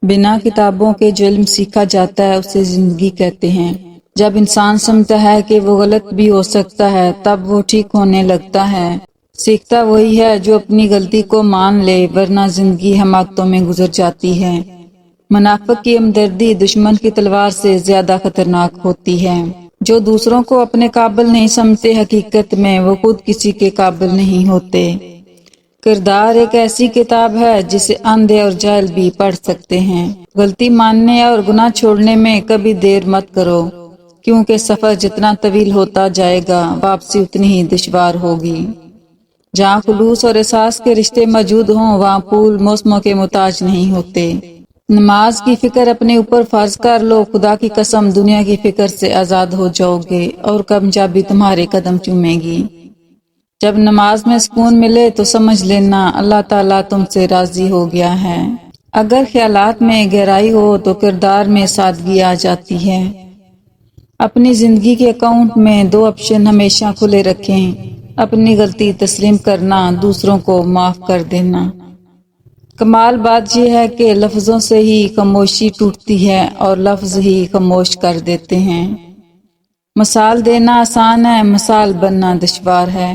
بنا کتابوں کے جو علم سیکھا جاتا ہے اسے زندگی کہتے ہیں۔ جب انسان سمجھتا ہے کہ وہ غلط بھی ہو سکتا ہے تب وہ ٹھیک ہونے لگتا ہے۔ سیکھتا وہی ہے جو اپنی غلطی کو مان لے، ورنہ زندگی حماقتوں میں گزر جاتی ہے۔ منافق کی ہمدردی دشمن کی تلوار سے زیادہ خطرناک ہوتی ہے۔ جو دوسروں کو اپنے قابل نہیں سمجھتے، حقیقت میں وہ خود کسی کے قابل نہیں ہوتے۔ کردار ایک ایسی کتاب ہے جسے اندھے اور جاہل بھی پڑھ سکتے ہیں۔ غلطی ماننے اور گناہ چھوڑنے میں کبھی دیر مت کرو، کیونکہ سفر جتنا طویل ہوتا جائے گا واپسی اتنی ہی دشوار ہوگی۔ جہاں خلوص اور احساس کے رشتے موجود ہوں وہاں پھول موسموں کے محتاج نہیں ہوتے۔ نماز کی فکر اپنے اوپر فرض کر لو، خدا کی قسم دنیا کی فکر سے آزاد ہو جاؤ گے اور کامیابی تمہارے قدم چومے گی۔ جب نماز میں سکون ملے تو سمجھ لینا اللہ تعالیٰ تم سے راضی ہو گیا ہے۔ اگر خیالات میں گہرائی ہو تو کردار میں سادگی آ جاتی ہے۔ اپنی زندگی کے اکاؤنٹ میں 2 آپشن ہمیشہ کھلے رکھیں: اپنی غلطی تسلیم کرنا، دوسروں کو معاف کر دینا۔ کمال بات یہ ہے کہ لفظوں سے ہی خاموشی ٹوٹتی ہے اور لفظ ہی خاموش کر دیتے ہیں۔ مثال دینا آسان ہے، مثال بننا دشوار ہے۔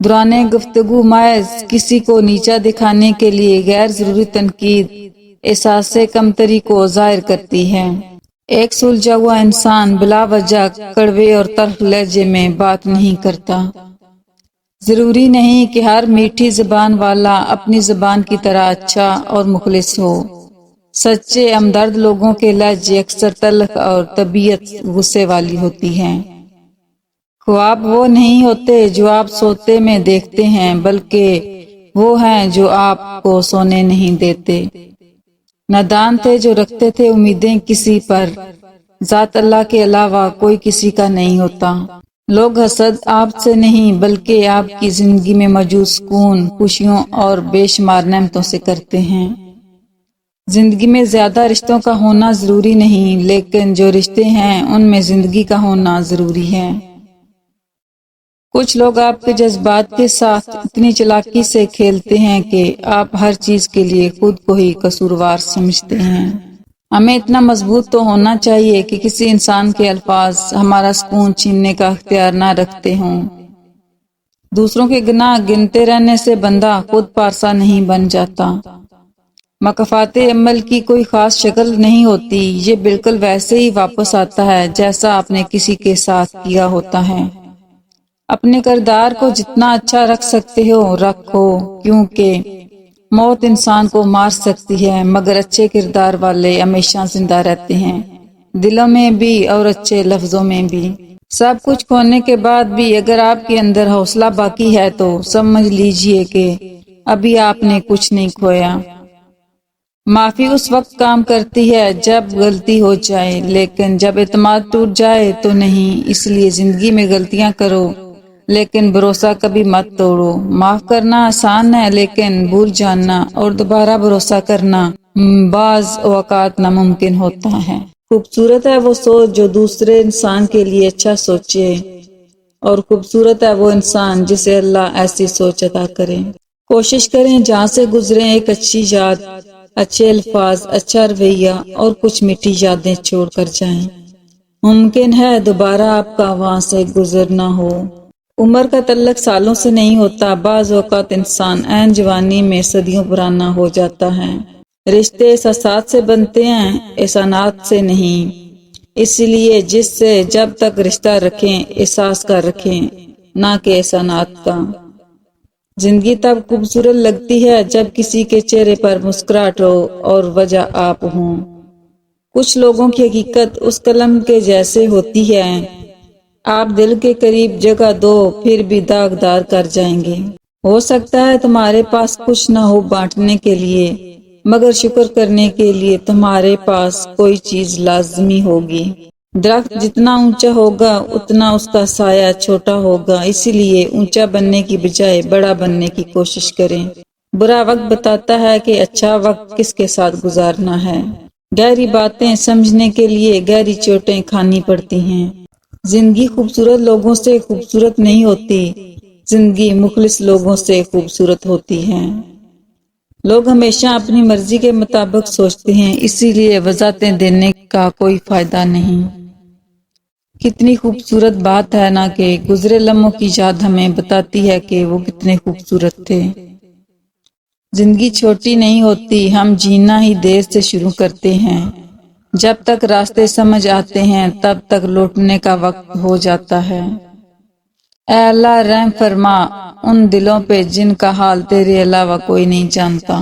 دوران گفتگو محض کسی کو نیچا دکھانے کے لیے غیر ضروری تنقید احساس کمتری کو ظاہر کرتی ہے۔ ایک سلجھا ہوا انسان بلا وجہ کڑوے اور تلخ لہجے میں بات نہیں کرتا۔ ضروری نہیں کہ ہر میٹھی زبان والا اپنی زبان کی طرح اچھا اور مخلص ہو۔ سچے ہمدرد لوگوں کے لہجے اکثر تلخ اور طبیعت غصے والی ہوتی ہے۔ خواب وہ نہیں ہوتے جو آپ سوتے میں دیکھتے ہیں، بلکہ وہ ہیں جو آپ کو سونے نہیں دیتے۔ نادان تھے جو رکھتے تھے امیدیں کسی پر، ذات اللہ کے علاوہ کوئی کسی کا نہیں ہوتا۔ لوگ حسد آپ سے نہیں بلکہ آپ کی زندگی میں موجود سکون، خوشیوں اور بے شمار نعمتوں سے کرتے ہیں۔ زندگی میں زیادہ رشتوں کا ہونا ضروری نہیں، لیکن جو رشتے ہیں ان میں زندگی کا ہونا ضروری ہے۔ کچھ لوگ آپ کے جذبات کے ساتھ اتنی چالاکی سے کھیلتے ہیں کہ آپ ہر چیز کے لیے خود کو ہی قصوروار سمجھتے ہیں۔ ہمیں اتنا مضبوط تو ہونا چاہیے کہ کسی انسان کے الفاظ ہمارا سکون چھیننے کا اختیار نہ رکھتے ہوں۔ دوسروں کے گناہ گنتے رہنے سے بندہ خود پارسا نہیں بن جاتا۔ مکافات عمل کی کوئی خاص شکل نہیں ہوتی، یہ بالکل ویسے ہی واپس آتا ہے جیسا آپ نے کسی کے ساتھ کیا ہوتا ہے۔ اپنے کردار کو جتنا اچھا رکھ سکتے ہو رکھو، کیونکہ موت انسان کو مار سکتی ہے مگر اچھے کردار والے ہمیشہ زندہ رہتے ہیں، دلوں میں بھی اور اچھے لفظوں میں بھی۔ سب کچھ کھونے کے بعد بھی اگر آپ کے اندر حوصلہ باقی ہے تو سمجھ لیجئے کہ ابھی آپ نے کچھ نہیں کھویا۔ معافی اس وقت کام کرتی ہے جب غلطی ہو جائے، لیکن جب اعتماد ٹوٹ جائے تو نہیں۔ اس لیے زندگی میں غلطیاں کرو لیکن بھروسہ کبھی مت توڑو۔ معاف کرنا آسان ہے لیکن بھول جانا اور دوبارہ بھروسہ کرنا بعض اوقات ناممکن ہوتا ہے۔ خوبصورت ہے وہ سوچ جو دوسرے انسان کے لیے اچھا سوچے، اور خوبصورت ہے وہ انسان جسے اللہ ایسی سوچ عطا کرے۔ کوشش کریں جہاں سے گزریں ایک اچھی یاد، اچھے الفاظ، اچھا رویہ اور کچھ میٹھی یادیں چھوڑ کر جائیں۔ ممکن ہے دوبارہ آپ کا وہاں سے گزرنا ہو۔ عمر کا تعلق سالوں سے نہیں ہوتا، بعض اوقات انسان عین جوانی میں صدیوں پرانا ہو جاتا ہے۔ رشتے احساسات سے بنتے ہیں، احسانات سے نہیں۔ اس لیے جس سے جب تک رشتہ رکھیں احساس کا رکھیں، نہ کہ احسانات کا۔ زندگی تب خوبصورت لگتی ہے جب کسی کے چہرے پر مسکراہٹ ہو اور وجہ آپ ہوں۔ کچھ لوگوں کی حقیقت اس قلم کے جیسے ہوتی ہے، آپ دل کے قریب جگہ دو پھر بھی داغدار کر جائیں گے۔ ہو سکتا ہے تمہارے پاس کچھ نہ ہو بانٹنے کے لیے، مگر شکر کرنے کے لیے تمہارے پاس کوئی چیز لازمی ہوگی۔ درخت جتنا اونچا ہوگا اتنا اس کا سایہ چھوٹا ہوگا، اسی لیے اونچا بننے کی بجائے بڑا بننے کی کوشش کریں۔ برا وقت بتاتا ہے کہ اچھا وقت کس کے ساتھ گزارنا ہے۔ گہری باتیں سمجھنے کے لیے گہری چوٹیں کھانی پڑتی ہیں۔ زندگی خوبصورت لوگوں سے خوبصورت نہیں ہوتی، زندگی مخلص لوگوں سے خوبصورت ہوتی ہے۔ لوگ ہمیشہ اپنی مرضی کے مطابق سوچتے ہیں، اسی لیے وضاحتیں دینے کا کوئی فائدہ نہیں۔ کتنی خوبصورت بات ہے نا کہ گزرے لمحوں کی یاد ہمیں بتاتی ہے کہ وہ کتنے خوبصورت تھے۔ زندگی چھوٹی نہیں ہوتی، ہم جینا ہی دیر سے شروع کرتے ہیں۔ جب تک راستے سمجھ آتے ہیں تب تک لوٹنے کا وقت ہو جاتا ہے۔ اے اللہ رحم فرما ان دلوں پہ جن کا حال تیرے علاوہ کوئی نہیں جانتا،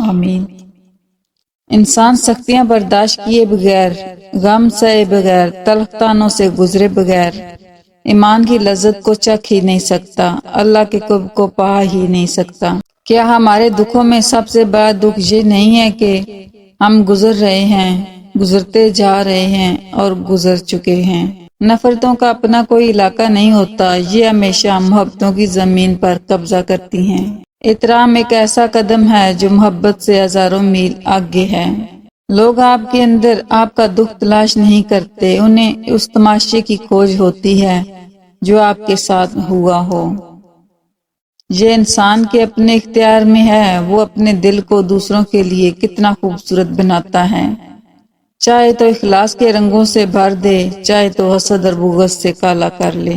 آمین۔ انسان سختیاں برداشت کیے بغیر، غم سہے بغیر، تلخ طعنوں سے گزرے بغیر ایمان کی لذت کو چکھ ہی نہیں سکتا، اللہ کے قرب کو پا ہی نہیں سکتا۔ کیا ہمارے دکھوں میں سب سے بڑا دکھ یہ نہیں ہے کہ ہم گزر رہے ہیں، گزرتے جا رہے ہیں اور گزر چکے ہیں؟ نفرتوں کا اپنا کوئی علاقہ نہیں ہوتا، یہ ہمیشہ محبتوں کی زمین پر قبضہ کرتی ہیں۔ احترام ایک ایسا قدم ہے جو محبت سے ہزاروں میل آگے ہے۔ لوگ آپ کے اندر آپ کا دکھ تلاش نہیں کرتے، انہیں اس تماشے کی کھوج ہوتی ہے جو آپ کے ساتھ ہوا ہو۔ یہ انسان کے اپنے اختیار میں ہے، وہ اپنے دل کو دوسروں کے لیے کتنا خوبصورت بناتا ہے، چاہے تو اخلاص کے رنگوں سے بھر دے، چاہے تو حسد اور بغض سے کالا کر لے۔